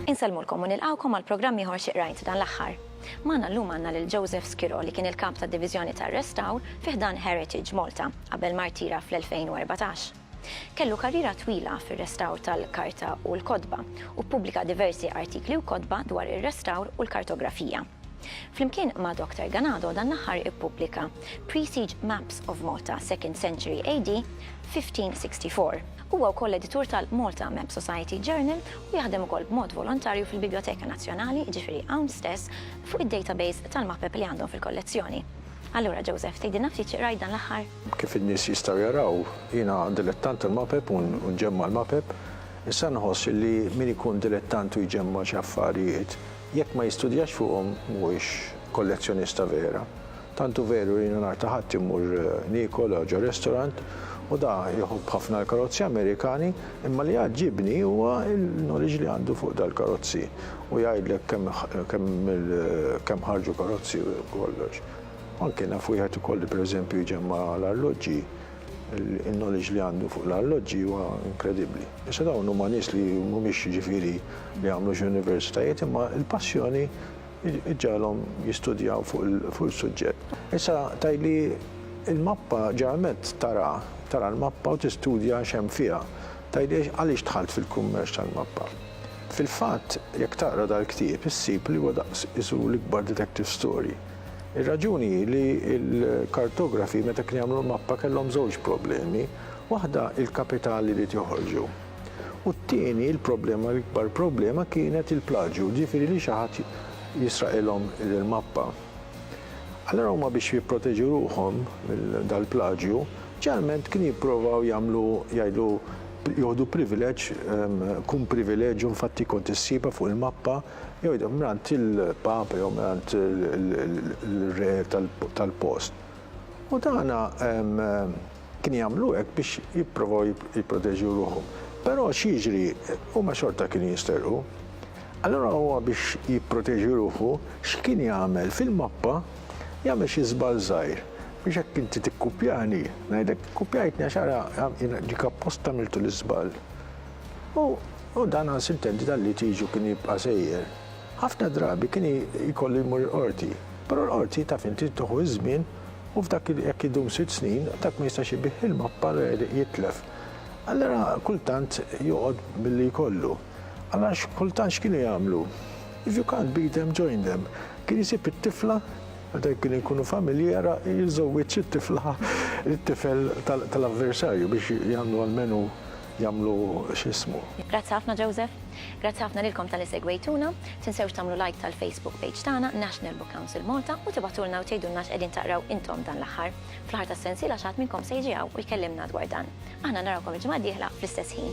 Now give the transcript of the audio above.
Inselmulkom u nilqawkom għal programm ieħor xi Qrajt dan l-aħħar. Magħna llum għandna lil Joseph Schiro li kien il-kap tad-Diviżjoni tar-Restawr fi ħdan Heritage Malta qabel ma rtira fl-2014. Kellu karriera twila fir-restawr tal-karta u l-kodba u ppubblika diversi artikli u kodba dwar ir-restawr u l-kartografija. Flimkien ma' Dr. Għandu dan l-aħħar ippubblika Pre-Siege Maps of Malta 2nd Century AD 1564. Huwa wkoll editur tal-Malta Map Society Journal u jaħdem ukoll b'mod volontarju fil-Biblioteka Nazzjonali, ġifieri hawn stess, fuq id-database tal-mappep li għandhom fil-kollezzjoni. Allura Joseph, tgħidilna ftit xi qrajt dan l-aħħar? Kif in-nies jistgħu jaraw, jiena dilettant il-mappep u nġemma l-mappep, issa nħoss li min ikun dilettant u jġemma xi affarijiet, jekk ma jistudjax fuqhom mhuwiex kollezzjonista vera. Tantu veru li nhar ta' ħadd imur nikol ġo restorant u da joħob ħafna l-karozzi Amerikani, imma li jgħaġġibni huwa l-knowledge li għandu fuq dal-karozzi u jgħidlek kemm ħarġu karozzi u kollox. Anke naf wieħed ukoll pereżempju jġemma l-arloġġi, il-knowledge li għandu fuq l-arloġġi huwa inkredibbli. Issa dawn huma nies li mhumiex ġifieri li għamlu x'universitajiet, imma l-passjoni ġalhom jistudjaw fuq il-suġġett. Issa tajli il-mappa ġeneralment tara l-mappa u tistudja x'hemm fiha. Tajli għaliex dħalt fil-kummerċ tal-mappa. Fil-fatt, jekk taqra dal-ktieb issib li huwa daqs isu l-ikbar detective story. Ir-raġuni li l-kartografi meta kien jagħmlu l-mappa kellhom żewġ problemi, waħda il-kapitali li joħorġu. U t-tieni l-problema l-ikbar problema kienet il-plaġju, ġifieri li xi ħadd jisraqilhom il-mappa. Allora huma biex jipproteġu ruħhom dal-plaġju, ġeneralment kien jippruvaw jgħidu jgħodu privileġġ, kun privileġġ infatti kont issiba fuq il-mappa, jew mrant il-papa jew mrant il-re tal-post. U dana kien jagħmlu hekk biex jippruvaw jipproteġu ruħhom. Però x'jiġri huma xorta kienu jisterqu. Allora huwa biex jipproteġi ruħu x'kien jagħmel fil-mappa jagħmel xi żball żgħir. Biex hekk inti tikkupjani, ngħidlek kkupjajtni għax ara dik apposta għamiltu l-iżball. U dan għal-sintendi tal-li tiġu kien jibqa' sejjer. Ħafna drabi kien jkollu jmur l-qorti, però l-qorti taf inti tieħu iż-żmien u f'dak jekk idum 6 snin, dak ma jistax ibih il-mappa jitlef. Allura kultant joqgħod milli jkollu. Allura kultant x'kienu jagħmlu? If you can't beat them, join them. Kien jisib it-tifla, għadda kien ikunu familjera, jiżżewweġ it-tifel tal-avversarju biex jagħmlu għalmenu jagħmlu x'ismu. Grazzi ħafna Joseph, grazzi ħafna lilkom tal-li segwejtuna, tinsewx tagħmlu like tal-Facebook page tagħna National Book Council Malta u tibatulna u tgħidulna x'qegħdin taqraw intom dan l-aħħar. Fl-aħħar tas-sensiela xi ħadd minnkom se jiġi hawn u jkellimna dwar dan. Aħna narawkom il-ġimgħa d-dieħla fl-istess ħin.